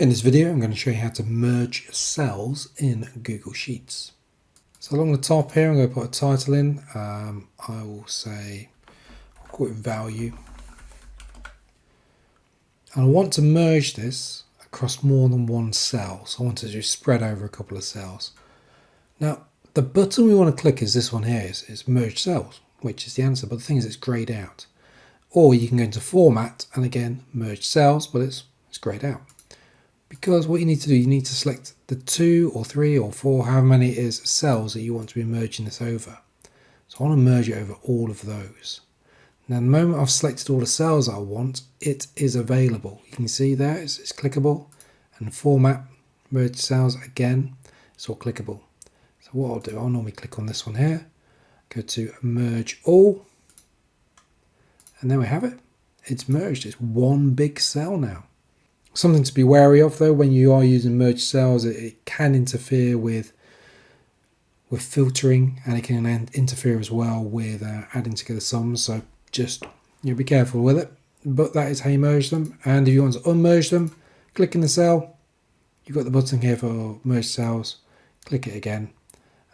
In this video, I'm going to show you how to merge cells in Google Sheets. So along the top here, I'm going to put a title in. I will say, I'll call it value. And I want to merge this across more than one cell. So I want to just spread over a couple of cells. Now, the button we want to click is this one here, is merge cells, which is the answer. But the thing is, it's grayed out. Or you can go into format and again, merge cells, but it's grayed out. Because what you need to do, you need to select the 2 or 3 or 4, however many it is, cells that you want to be merging this over. So I want to merge it over all of those. Now, the moment I've selected all the cells I want, it is available. You can see there, it's clickable. And format, merge cells, again, it's all clickable. So what I'll do, I'll normally click on this one here, go to merge all, and there we have it. It's merged, it's one big cell now. Something to be wary of though, when you are using merge cells, it can interfere with filtering, and it can interfere as well with adding together sums. So just be careful with it. But that is how you merge them. And if you want to unmerge them, click in the cell. You've got the button here for merge cells. Click it again,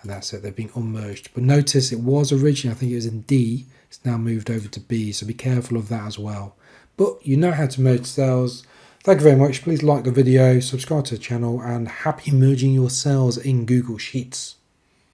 and that's it. They're being unmerged. But notice it was originally, I think it was in D. It's now moved over to B. So be careful of that as well. But you know how to merge cells. Thank you very much. Please like the video, subscribe to the channel, and happy merging your cells in Google Sheets.